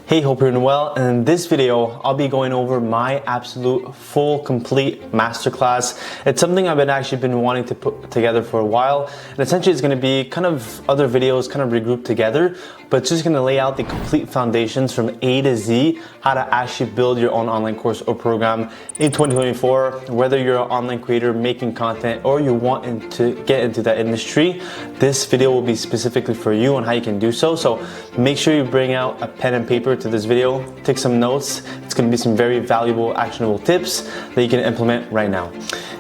Hey, hope you're doing well. And in this video, I'll be going over my absolute full, complete masterclass. It's something I've actually been wanting to put together for a while. And essentially it's gonna be kind of other videos kind of regrouped together, but it's just gonna lay out the complete foundations from A to Z, how to actually build your own online course or program in 2024, whether you're an online creator making content or you want to get into that industry. This video will be specifically for you on how you can do so. So make sure you bring out a pen and paper to this video, take some notes. It's going to be some very valuable, actionable tips that you can implement right now.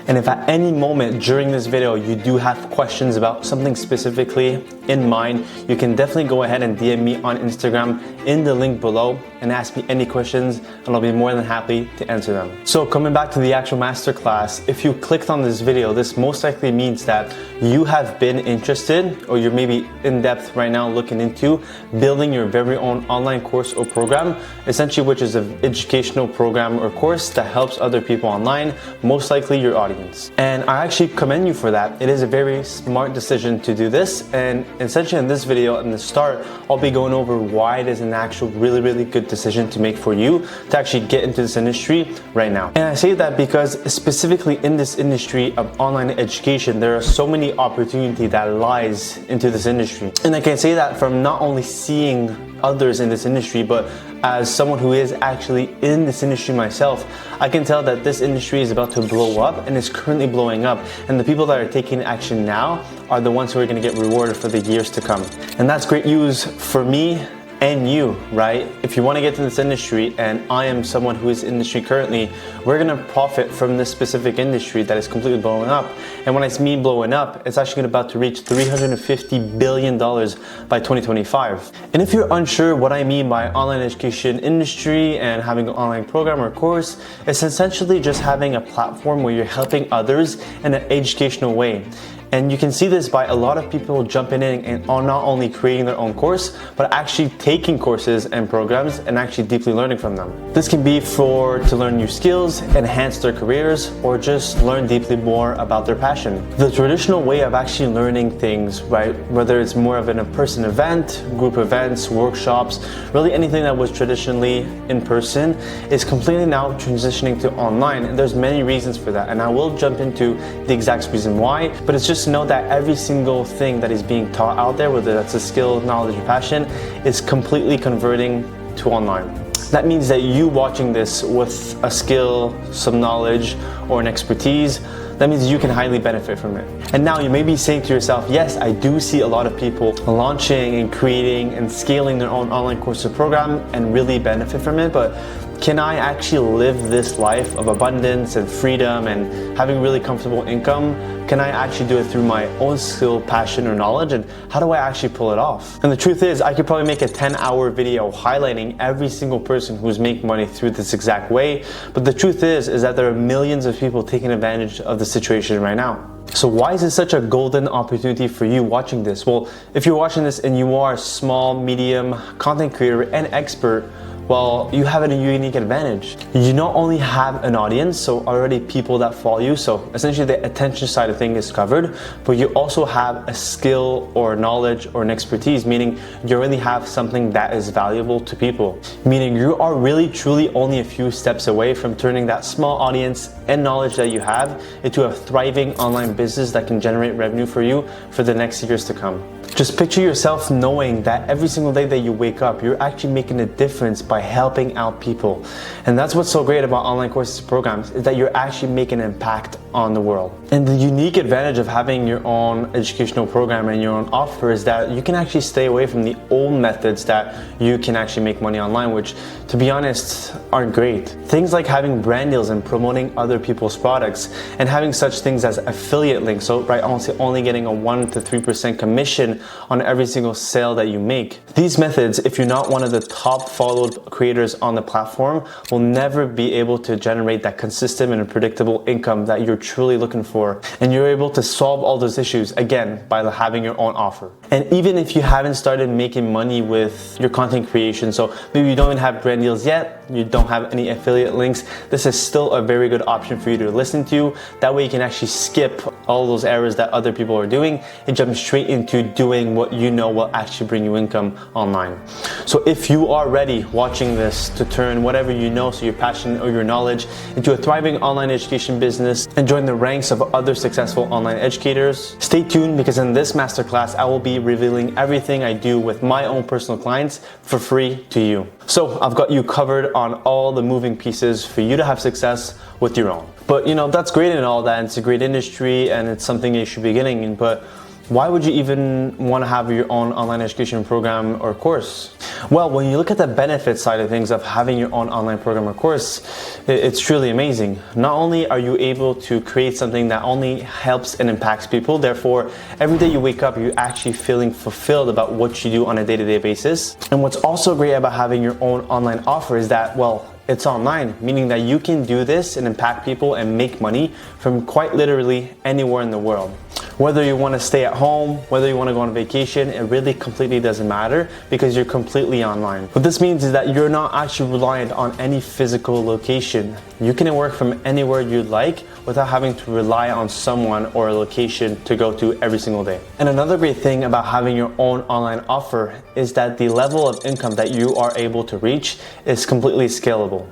And if at any moment during this video you do have questions about something specifically in mind, you can definitely go ahead and DM me on Instagram in the link below and ask me any questions, and I'll be more than happy to answer them. So coming back to the actual masterclass, if you clicked on this video, this most likely means that you have been interested, or you're maybe in depth right now looking into building your very own online course or program, essentially which is an educational program or course that helps other people online, most likely your audience. And I actually commend you for that. It is a very smart decision to do this, and essentially in this video, in the start, I'll be going over why it is an actual really good decision to make for you to actually get into this industry right now. And I say that because specifically in this industry of online education, there are so many opportunity that lies into this industry. And I can say that from not only seeing others in this industry, but as someone who is actually in this industry myself, I can tell that this industry is about to blow up and is currently blowing up. And the people that are taking action now are the ones who are going to get rewarded for the years to come. And that's great news for me and you, right? If you want to get to this industry, and I am someone who is in industry currently, we're going to profit from this specific industry that is completely blowing up. And when I mean blowing up, it's actually about to reach $350 billion by 2025. And if you're unsure what I mean by online education industry and having an online program or course, it's essentially just having a platform where you're helping others in an educational way. And you can see this by a lot of people jumping in and are not only creating their own course, but actually taking courses and programs and actually deeply learning from them. This can be to learn new skills, enhance their careers, or just learn deeply more about their passion. The traditional way of actually learning things, right, whether it's more of an in-person event, group events, workshops, really anything that was traditionally in person is completely now transitioning to online. And there's many reasons for that. And I will jump into the exact reason why, but it's just know that every single thing that is being taught out there, whether that's a skill, knowledge, or passion, is completely converting to online. That means that you watching this with a skill, some knowledge, or an expertise, that means you can highly benefit from it. And now you may be saying to yourself, yes, I do see a lot of people launching and creating and scaling their own online course or program and really benefit from it, but can I actually live this life of abundance and freedom and having really comfortable income? Can I actually do it through my own skill, passion, or knowledge? And how do I actually pull it off? And the truth is, I could probably make a 10-hour video highlighting every single person who's making money through this exact way. But the truth is that there are millions of people taking advantage of the situation right now. So why is it such a golden opportunity for you watching this? Well, if you're watching this and you are a small, medium content creator and expert, well, you have a unique advantage. You not only have an audience, so already people that follow you, so essentially the attention side of things is covered, but you also have a skill or knowledge or an expertise, meaning you really have something that is valuable to people. Meaning you are really truly only a few steps away from turning that small audience and knowledge that you have into a thriving online business that can generate revenue for you for the next years to come. Just picture yourself knowing that every single day that you wake up, you're actually making a difference by helping out people. And that's what's so great about online courses and programs, is that you're actually making an impact on the world. And the unique advantage of having your own educational program and your own offer is that you can actually stay away from the old methods that you can actually make money online, which, to be honest, aren't great. Things like having brand deals and promoting other people's products, and having such things as affiliate links, so right, only getting a 1 to 3% commission on every single sale that you make. These methods, if you're not one of the top followed creators on the platform, will never be able to generate that consistent and predictable income that you're truly looking for. And you're able to solve all those issues, again, by having your own offer. And even if you haven't started making money with your content creation, so maybe you don't even have brand deals yet, you don't have any affiliate links, this is still a very good option for you to listen to. That way you can actually skip all those errors that other people are doing and jump straight into doing doing what you know will actually bring you income online. So if you are ready watching this to turn whatever you know, so your passion or your knowledge, into a thriving online education business and join the ranks of other successful online educators, stay tuned, because in this masterclass, I will be revealing everything I do with my own personal clients for free to you. So I've got you covered on all the moving pieces for you to have success with your own. But that's great and all that, and it's a great industry and it's something you should be getting in, but why would you even want to have your own online education program or course? Well, when you look at the benefit side of things of having your own online program or course, it's truly amazing. Not only are you able to create something that only helps and impacts people, therefore every day you wake up, you're actually feeling fulfilled about what you do on a day-to-day basis. And what's also great about having your own online offer is that, well, it's online, meaning that you can do this and impact people and make money from quite literally anywhere in the world. Whether you want to stay at home, whether you want to go on vacation, it really completely doesn't matter because you're completely online. What this means is that you're not actually reliant on any physical location. You can work from anywhere you'd like without having to rely on someone or a location to go to every single day. And another great thing about having your own online offer is that the level of income that you are able to reach is completely scalable.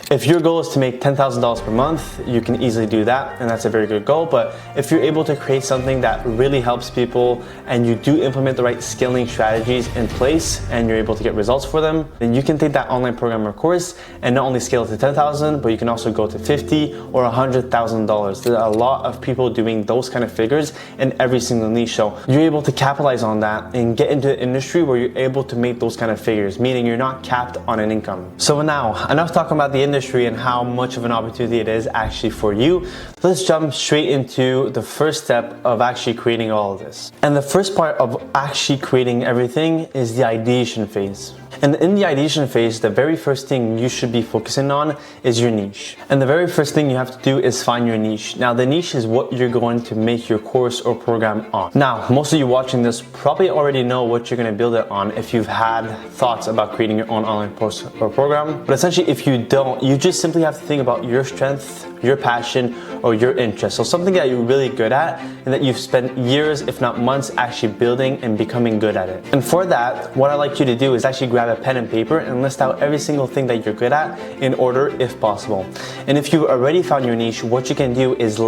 If your goal is to make $10,000 per month, you can easily do that, and that's a very good goal. But if you're able to create something that really helps people and you do implement the right scaling strategies in place and you're able to get results for them, then you can take that online program or course and not only scale it to $10,000, but you can also go to $50,000 or $100,000. There are a lot of people doing those kind of figures in every single niche. So you're able to capitalize on that and get into an industry where you're able to make those kind of figures, meaning you're not capped on an income. So now, enough talking about the industry and how much of an opportunity it is actually for you. Let's jump straight into the first step of actually creating all of this. And the first part of actually creating everything is the ideation phase. And in the ideation phase, the very first thing you should be focusing on is your niche. And the very first thing you have to do is find your niche. Now, the niche is what you're going to make your course or program on. Now, most of you watching this probably already know what you're going to build it on if you've had thoughts about creating your own online course or program. But essentially, if you don't, you just simply have to think about your strength, your passion, or your interest. So something that you're really good at and that you've spent years, if not months, actually building and becoming good at it. And for that, what I like you to do is actually grab a pen and paper and list out every single thing that you're good at in order if possible. And if you've already found your niche, what you can do is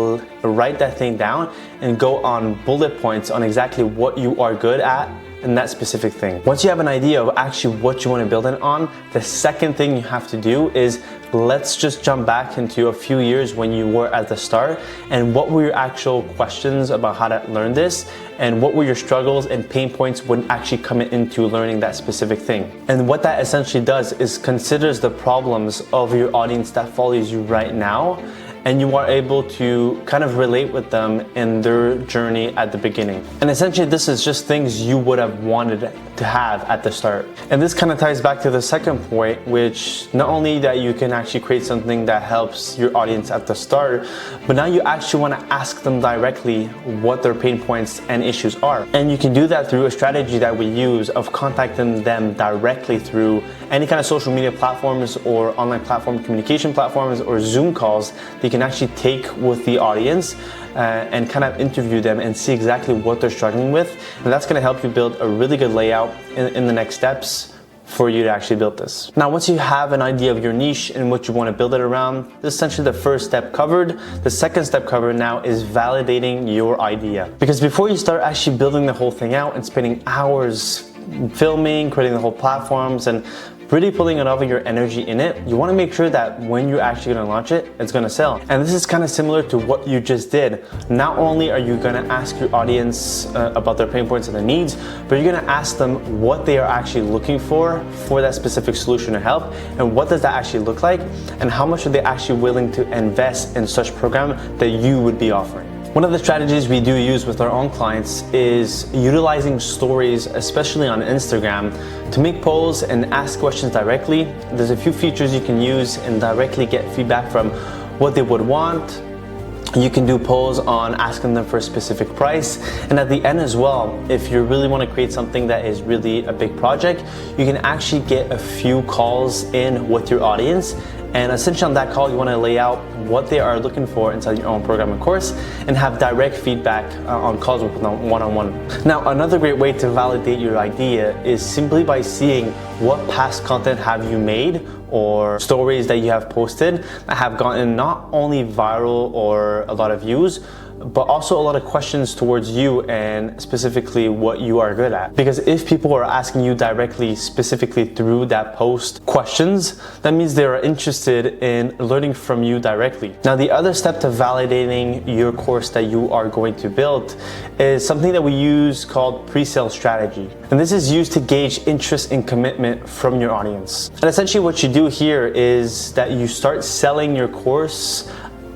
write that thing down and go on bullet points on exactly what you are good at in that specific thing. Once you have an idea of actually what you want to build it on, the second thing you have to do is let's just jump back into a few years when you were at the start, and what were your actual questions about how to learn this, and what were your struggles and pain points when actually coming into learning that specific thing. And what that essentially does is considers the problems of your audience that follows you right now, and you are able to kind of relate with them in their journey at the beginning. And essentially, this is just things you would have wanted to have at the start. And this kind of ties back to the second point, which not only that you can actually create something that helps your audience at the start, but now you actually want to ask them directly what their pain points and issues are. And you can do that through a strategy that we use of contacting them directly through any kind of social media platforms or online platform communication platforms or Zoom calls that you can actually take with the audience and kind of interview them and see exactly what they're struggling with. And that's going to help you build a really good layout in the next steps for you to actually build this. Now, once you have an idea of your niche and what you want to build it around, this is essentially the first step covered. The second step covered now is validating your idea. Because before you start actually building the whole thing out and spending hours filming, creating the whole platforms, and really putting a lot of your energy in it, you want to make sure that when you're actually going to launch it, it's going to sell. And this is kind of similar to what you just did. Not only are you going to ask your audience about their pain points and their needs, but you're going to ask them what they are actually looking for that specific solution or help, and what does that actually look like, and how much are they actually willing to invest in such program that you would be offering. One of the strategies we do use with our own clients is utilizing stories, especially on Instagram, to make polls and ask questions directly. There's a few features you can use and directly get feedback from what they would want. You can do polls on asking them for a specific price. And at the end as well, if you really want to create something that is really a big project, you can actually get a few calls in with your audience And essentially on that call, you want to lay out what they are looking for inside your own program and course and have direct feedback on calls with them one-on-one. Now, another great way to validate your idea is simply by seeing what past content have you made or stories that you have posted that have gotten not only viral or a lot of views, but also a lot of questions towards you and specifically what you are good at. Because if people are asking you directly, specifically through that post questions, that means they are interested in learning from you directly. Now, the other step to validating your course that you are going to build is something that we use called pre-sale strategy. And this is used to gauge interest and commitment from your audience. And essentially what you do here is that you start selling your course,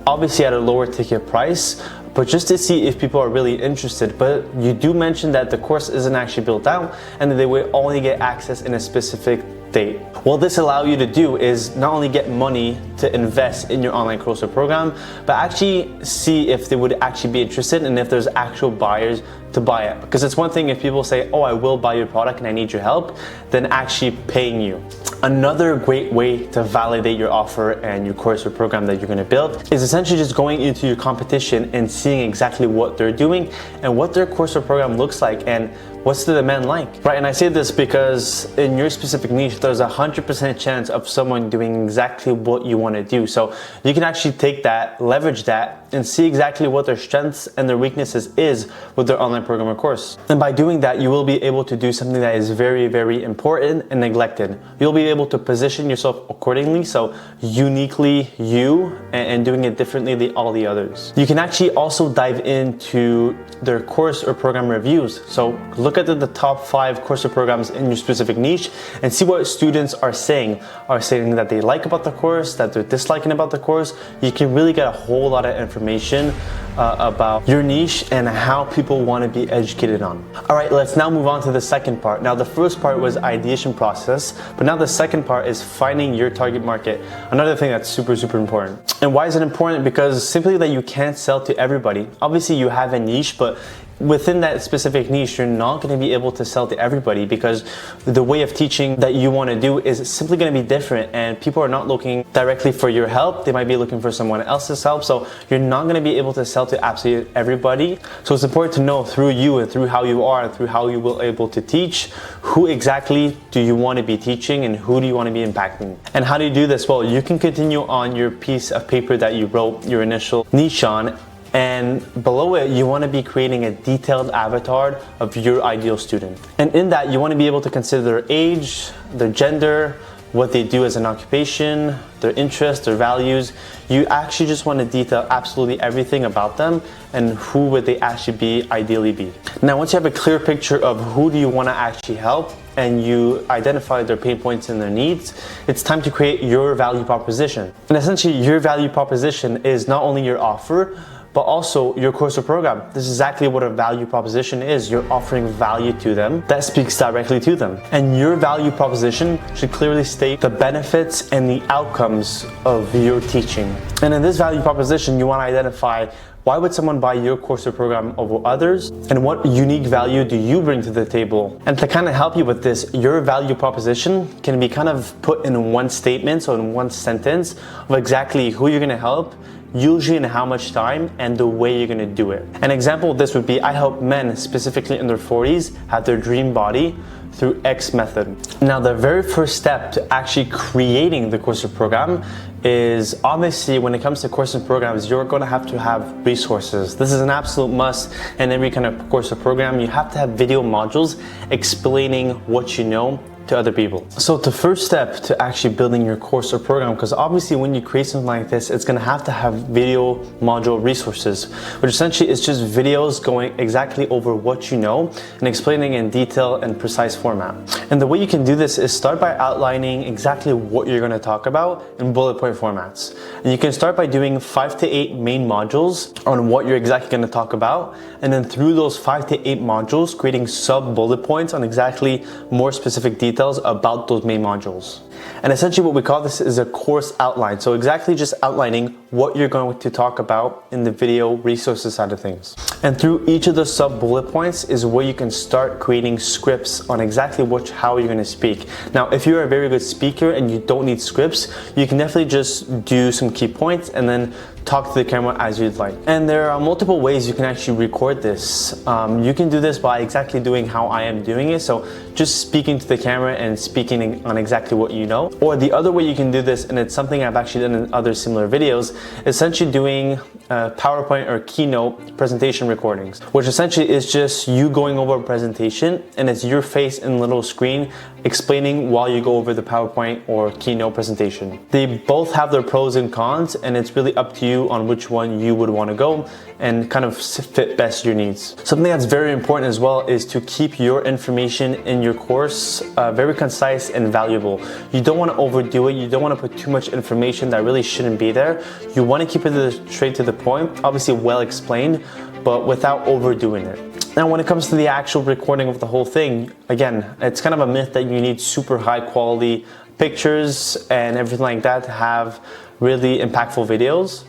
obviously at a lower ticket price, but just to see if people are really interested. But you do mention that the course isn't actually built out and that they will only get access in a specific date. What this allows you to do is not only get money to invest in your online course or program, but actually see if they would actually be interested and if there's actual buyers to buy it. Because it's one thing if people say, oh, I will buy your product and I need your help, than actually paying you. Another great way to validate your offer and your course or program that you're going to build is essentially just going into your competition and seeing exactly what they're doing and what their course or program looks like and what's the demand like, right? And I say this because in your specific niche, there's a 100% chance of someone doing exactly what you want to do. So you can actually take that, leverage that, and see exactly what their strengths and their weaknesses is with their online program or course. And by doing that, you will be able to do something that is very, very important and neglected. You'll be able to position yourself accordingly, so uniquely you, and doing it differently than all the others. You can actually also dive into their course or program reviews. So look at the top 5 course or programs in your specific niche and see what students are saying. Are saying that they like about the course, that they're disliking about the course. You can really get a whole lot of information about your niche and how people want to be educated on. All right, let's now move on to the second part. Now, the first part was ideation process, but now the second part is finding your target market. Another thing that's super, super important. And why is it important? Because simply that you can't sell to everybody. Obviously, you have a niche, but within that specific niche, you're not going to be able to sell to everybody because the way of teaching that you want to do is simply going to be different, and people are not looking directly for your help. They might be looking for someone else's help. So you're not going to be able to sell to absolutely everybody. So it's important to know through you and through how you are and through how you will able to teach, who exactly do you want to be teaching and who do you want to be impacting. And how do you do this? Well, you can continue on your piece of paper that you wrote your initial niche on, and below it, you want to be creating a detailed avatar of your ideal student. And in that, you want to be able to consider their age, their gender, what they do as an occupation, their interests, their values. You actually just want to detail absolutely everything about them and who would they actually be, ideally be. Now, once you have a clear picture of who do you want to actually help and you identify their pain points and their needs, it's time to create your value proposition. And essentially, your value proposition is not only your offer, but also your course or program. This is exactly what a value proposition is. You're offering value to them that speaks directly to them. And your value proposition should clearly state the benefits and the outcomes of your teaching. And in this value proposition, you want to identify why would someone buy your course or program over others? And what unique value do you bring to the table? And to kind of help you with this, your value proposition can be kind of put in one statement, so in one sentence, of exactly who you're going to help, usually in how much time, and the way you're gonna do it. An example of this would be, I help men, specifically in their 40s, have their dream body through X method. Now, the very first step to actually creating the course or program is, obviously, when it comes to course and programs, you're gonna have to have resources. This is an absolute must in every kind of course or program. You have to have video modules explaining what you know to other people. So the first step to actually building your course or program, because obviously when you create something like this, it's going to have video module resources, which essentially is just videos going exactly over what you know and explaining in detail and precise format. And the way you can do this is start by outlining exactly what you're going to talk about in bullet point formats. And you can start by doing 5 to 8 main modules on what you're exactly going to talk about, and then through those 5 to 8 modules, creating sub bullet points on exactly more specific details details about those main modules. And essentially what we call this is a course outline. So exactly just outlining what you're going to talk about in the video resources side of things. And through each of the sub bullet points is where you can start creating scripts on exactly how you're going to speak. Now, if you're a very good speaker and you don't need scripts, you can definitely just do some key points and then talk to the camera as you'd like. And there are multiple ways you can actually record this. You can do this by exactly doing how I am doing it. So just speaking to the camera and speaking on exactly what you know. Or the other way you can do this, and it's something I've actually done in other similar videos, essentially doing PowerPoint or keynote presentation recordings, which essentially is just you going over a presentation and it's your face in a little screen explaining while you go over the PowerPoint or keynote presentation. They both have their pros and cons, and it's really up to you on which one you would want to go and kind of fit best your needs. Something that's very important as well is to keep your information in your course very concise and valuable. You don't want to overdo it. You don't want to put too much information that really shouldn't be there. You want to keep it straight to the point, obviously well explained, but without overdoing it. Now, when it comes to the actual recording of the whole thing, again, it's kind of a myth that you need super high quality pictures and everything like that to have really impactful videos.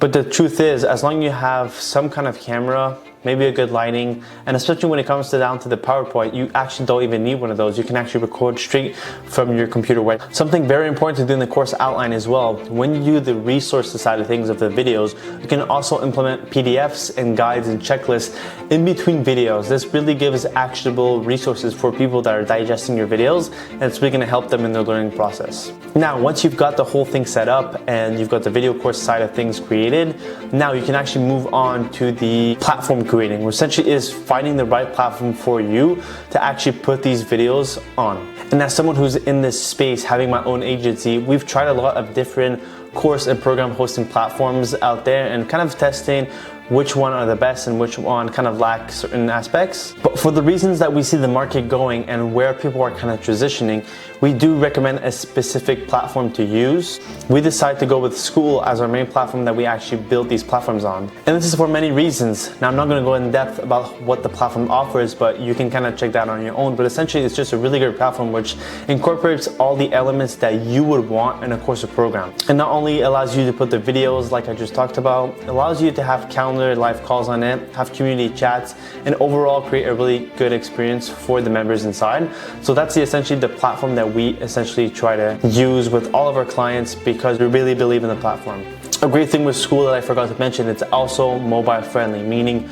But the truth is, as long as you have some kind of camera, maybe a good lighting, and especially when it comes down to the PowerPoint, you actually don't even need one of those. You can actually record straight from your computer web. Something very important to do in the course outline as well, when you do the resources side of things of the videos, you can also implement PDFs and guides and checklists in between videos. This really gives actionable resources for people that are digesting your videos, and it's really gonna help them in their learning process. Now, once you've got the whole thing set up and you've got the video course side of things created, now you can actually move on to the platform creating, which essentially is finding the right platform for you to actually put these videos on. And as someone who's in this space, having my own agency, we've tried a lot of different course and program hosting platforms out there and kind of testing which one are the best and which one kind of lack certain aspects. But for the reasons that we see the market going and where people are kind of transitioning, we do recommend a specific platform to use. We decided to go with School as our main platform that we actually build these platforms on. And this is for many reasons. Now, I'm not going to go in depth about what the platform offers, but you can kind of check that on your own. But essentially, it's just a really good platform which incorporates all the elements that you would want in a course or program. And not only allows you to put the videos like I just talked about, it allows you to have calendar live calls on it, have community chats, and overall create a really good experience for the members inside. So that's essentially the platform that we essentially try to use with all of our clients because we really believe in the platform. A great thing with School that I forgot to mention, it's also mobile friendly, meaning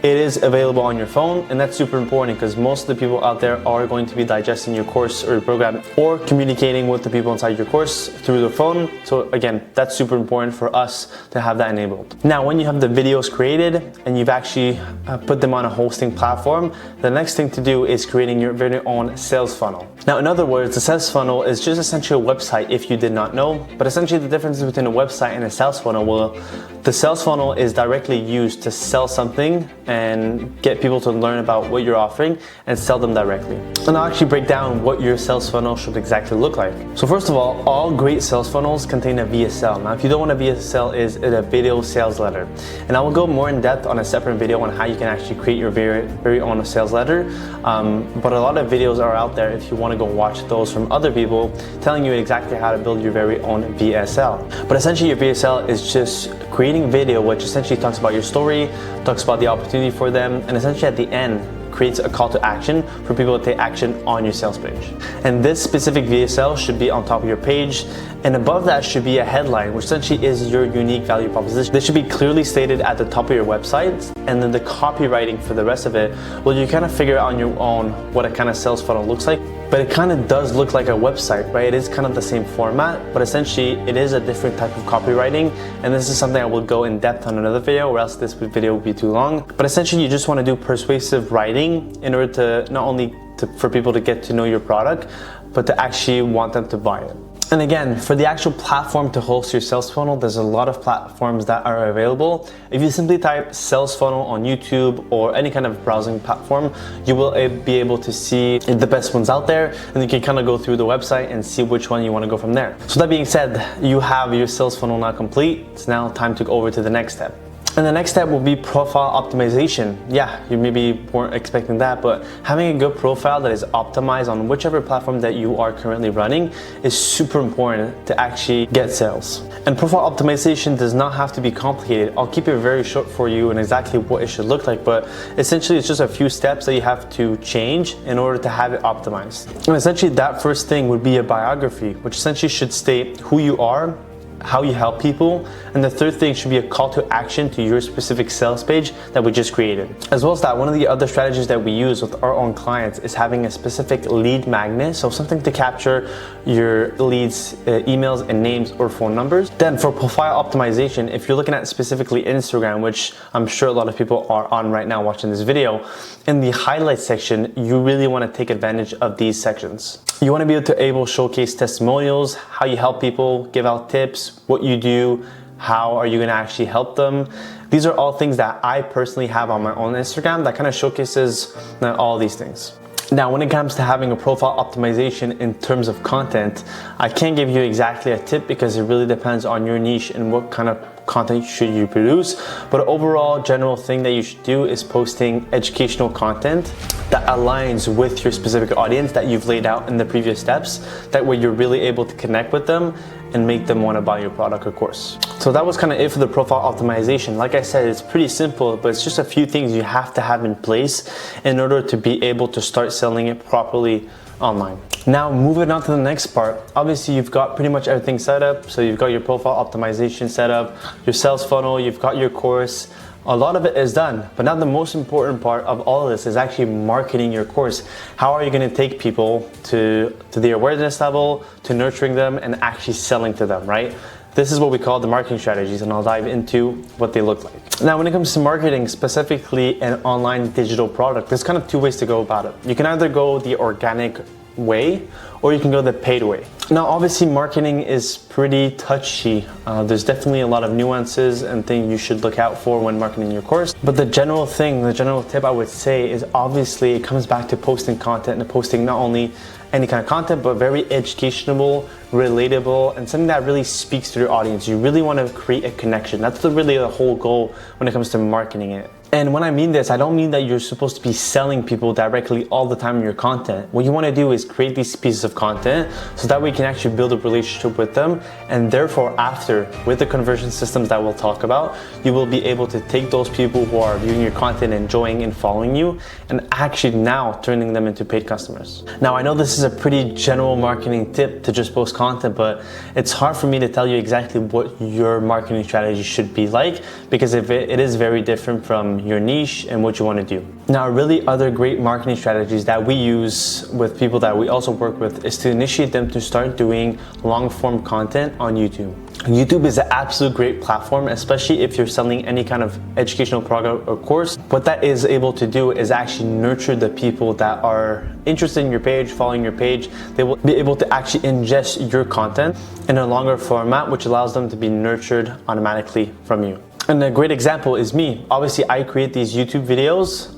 it is available on your phone, and that's super important because most of the people out there are going to be digesting your course or your program or communicating with the people inside your course through their phone. So again, that's super important for us to have that enabled. Now, when you have the videos created and you've actually put them on a hosting platform, the next thing to do is creating your very own sales funnel. Now, in other words, a sales funnel is just essentially a website if you did not know, but essentially the difference between a website and a sales funnel, well, the sales funnel is directly used to sell something and get people to learn about what you're offering and sell them directly. And I'll actually break down what your sales funnel should exactly look like. So first of all great sales funnels contain a VSL. Now, if you don't know what a VSL is, it's a video sales letter. And I will go more in depth on a separate video on how you can actually create your very own sales letter. But a lot of videos are out there if you want to go watch those from other people telling you exactly how to build your very own VSL. But essentially your VSL is just creating video which essentially talks about your story, talks about the opportunity for them, and essentially at the end creates a call to action for people to take action on your sales page. And this specific VSL should be on top of your page, and above that should be a headline, which essentially is your unique value proposition. This should be clearly stated at the top of your website, and then the copywriting for the rest of it, well, you kind of figure out on your own what a kind of sales funnel looks like. But it kind of does look like a website, right? It is kind of the same format, but essentially it is a different type of copywriting. And this is something I will go in depth on another video, or else this video will be too long. But essentially you just want to do persuasive writing in order to not only for people to get to know your product, but to actually want them to buy it. And again, for the actual platform to host your sales funnel, there's a lot of platforms that are available. If you simply type sales funnel on YouTube or any kind of browsing platform, you will be able to see the best ones out there, and you can kind of go through the website and see which one you want to go from there. So that being said, you have your sales funnel now complete. It's now time to go over to the next step. And the next step will be profile optimization. Yeah, you maybe weren't expecting that, but having a good profile that is optimized on whichever platform that you are currently running is super important to actually get sales. And profile optimization does not have to be complicated. I'll keep it very short for you and exactly what it should look like, but essentially it's just a few steps that you have to change in order to have it optimized. And essentially that first thing would be a biography, which essentially should state who you are, how you help people, and the third thing should be a call to action to your specific sales page that we just created. As well as that, one of the other strategies that we use with our own clients is having a specific lead magnet, so something to capture your leads, emails and names or phone numbers. Then for profile optimization, if you're looking at specifically Instagram, which I'm sure a lot of people are on right now watching this video, in the highlights section, you really want to take advantage of these sections. You want to be able to showcase testimonials, how you help people, give out tips, what you do, how are you going to actually help them. These are all things that I personally have on my own Instagram that kind of showcases all these things. Now, when it comes to having a profile optimization in terms of content, I can't give you exactly a tip because it really depends on your niche and what kind of content should you produce. But overall, general thing that you should do is posting educational content that aligns with your specific audience that you've laid out in the previous steps. That way you're really able to connect with them and make them want to buy your product or course. So that was kind of it for the profile optimization. Like I said, it's pretty simple, but it's just a few things you have to have in place in order to be able to start selling it properly online. Now moving on to the next part, obviously you've got pretty much everything set up. So you've got your profile optimization set up, your sales funnel, you've got your course. A lot of it is done, but now the most important part of all of this is actually marketing your course. How are you going to take people to the awareness level, to nurturing them and actually selling to them, right? This is what we call the marketing strategies, and I'll dive into what they look like. Now, when it comes to marketing, specifically an online digital product, there's kind of two ways to go about it. You can either go the organic way or you can go the paid way. Now, obviously marketing is pretty touchy. There's definitely a lot of nuances and things you should look out for when marketing your course. But the general tip I would say is obviously it comes back to posting content and posting not only any kind of content, but very educational, relatable, and something that really speaks to your audience. You really want to create a connection. That's really the whole goal when it comes to marketing it. And when I mean this, I don't mean that you're supposed to be selling people directly all the time in your content. What you want to do is create these pieces of content so that way you can actually build a relationship with them. And therefore, after, with the conversion systems that we'll talk about, you will be able to take those people who are viewing your content, enjoying and following you, and actually now turning them into paid customers. Now, I know this is a pretty general marketing tip to just post content, but it's hard for me to tell you exactly what your marketing strategy should be like, because if it is very different from your niche and what you want to do. Now, really other great marketing strategies that we use with people that we also work with is to initiate them to start doing long form content on YouTube. YouTube is an absolute great platform, especially if you're selling any kind of educational product or course. What that is able to do is actually nurture the people that are interested in your page, following your page. They will be able to actually ingest your content in a longer format, which allows them to be nurtured automatically from you. And a great example is me. Obviously, I create these YouTube videos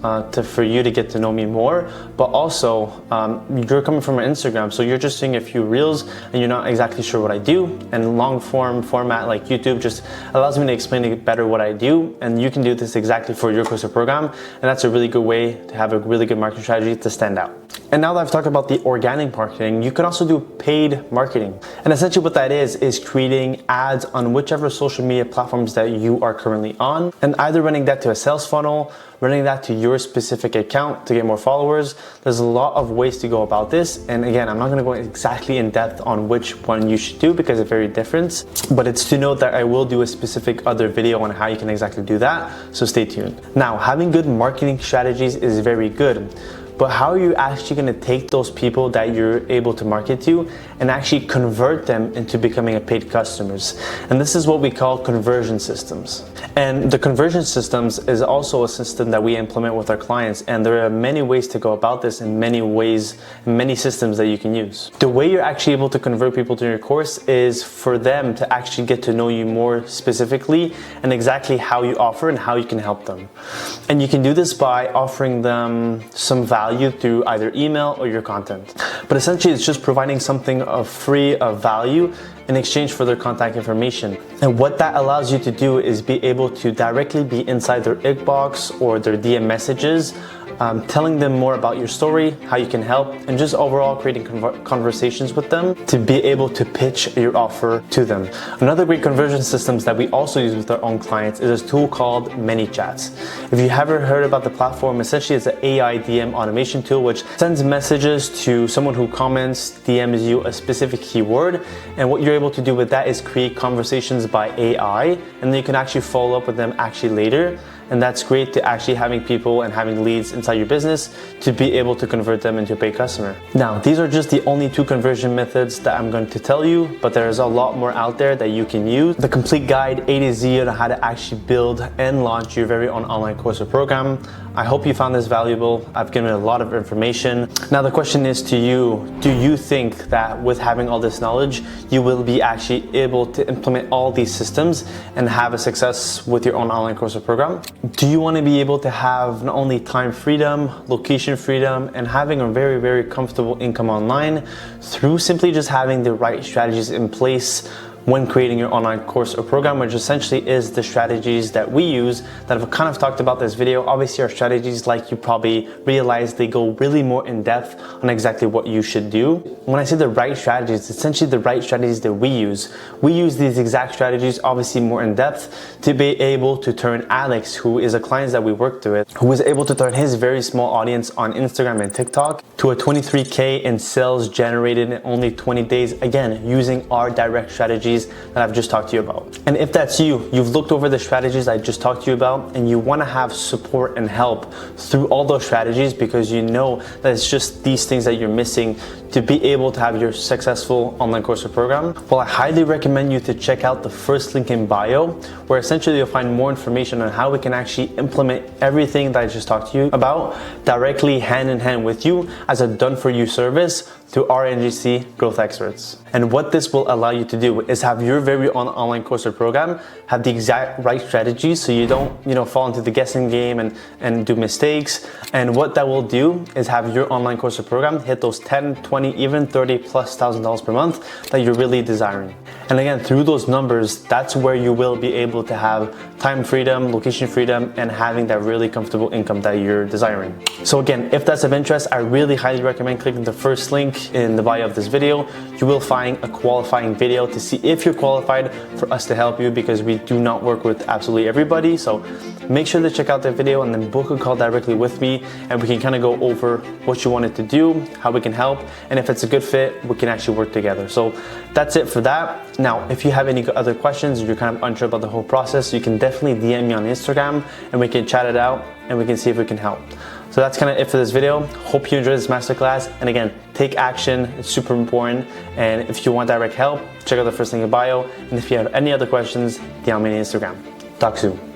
for you to get to know me more, but also you're coming from my Instagram, so you're just seeing a few reels and you're not exactly sure what I do. And long form format like YouTube just allows me to explain better what I do, and you can do this exactly for your course or program, and that's a really good way to have a really good marketing strategy to stand out. And now that I've talked about the organic marketing, you can also do paid marketing. And essentially what that is creating ads on whichever social media platforms that you are currently on, and either running that to a sales funnel, running that to your specific account to get more followers. There's a lot of ways to go about this. And again, I'm not gonna go exactly in depth on which one you should do because it's very different, but it's to note that I will do a specific other video on how you can exactly do that. So stay tuned. Now, having good marketing strategies is very good. But how are you actually going to take those people that you're able to market to and actually convert them into becoming a paid customers? And this is what we call conversion systems. And the conversion systems is also a system that we implement with our clients. And there are many ways to go about this, and many ways, many systems that you can use. The way you're actually able to convert people to your course is for them to actually get to know you more specifically and exactly how you offer and how you can help them. And you can do this by offering them some value value through either email or your content. But essentially, it's just providing something of free of value in exchange for their contact information. And what that allows you to do is be able to directly be inside their inbox or their DM messages, telling them more about your story, how you can help, and just overall creating conversations with them to be able to pitch your offer to them. Another great conversion systems that we also use with our own clients is a tool called ManyChats. If you haven't heard about the platform, essentially it's an AI DM automation tool which sends messages to someone who comments, DMs you a specific keyword, and what you're able to do with that is create conversations by AI, and then you can actually follow up with them actually later. And that's great to actually having people and having leads inside your business to be able to convert them into a paid customer. Now, these are just the only 2 conversion methods that I'm going to tell you, but there's a lot more out there that you can use. The complete guide A to Z on how to actually build and launch your very own online course or program. I hope you found this valuable. I've given a lot of information. Now the question is to you, do you think that with having all this knowledge, you will be actually able to implement all these systems and have a success with your own online course or program? Do you want to be able to have not only time freedom, location freedom, and having a very, very comfortable income online through simply just having the right strategies in place when creating your online course or program, which essentially is the strategies that we use that I've kind of talked about this video. Obviously our strategies, like you probably realize, they go really more in depth on exactly what you should do. When I say the right strategies, essentially the right strategies that we use these exact strategies, obviously more in depth, to be able to turn Alex, who is a client that we worked with, who was able to turn his very small audience on Instagram and TikTok to a 23K in sales generated in only 20 days, again, using our direct strategies that I've just talked to you about. And if that's you, you've looked over the strategies I just talked to you about, and you want to have support and help through all those strategies because you know that it's just these things that you're missing to be able to have your successful online course or program, well, I highly recommend you to check out the first link in bio, where essentially you'll find more information on how we can actually implement everything that I just talked to you about directly hand in hand with you as a done-for-you service through our NGC growth experts. And what this will allow you to do is have your very own online course or program have the exact right strategies so you don't fall into the guessing game and do mistakes. And what that will do is have your online course or program hit those 10, 20, even $30,000+ per month that you're really desiring. And again, through those numbers, that's where you will be able to have time freedom, location freedom, and having that really comfortable income that you're desiring. So again, if that's of interest, I really highly recommend clicking the first link in the bio of this video. You will find a qualifying video to see if you're qualified for us to help you, because we do not work with absolutely everybody. So make sure to check out that video and then book a call directly with me, and we can kind of go over what you wanted to do, how we can help, and if it's a good fit, we can actually work together. So that's it for that. Now, if you have any other questions, or you're kind of unsure about the whole process, you can definitely DM me on Instagram and we can chat it out and we can see if we can help. So that's kind of it for this video. Hope you enjoyed this masterclass. And again, take action. It's super important. And if you want direct help, check out the first link in bio. And if you have any other questions, DM me on Instagram. Talk soon.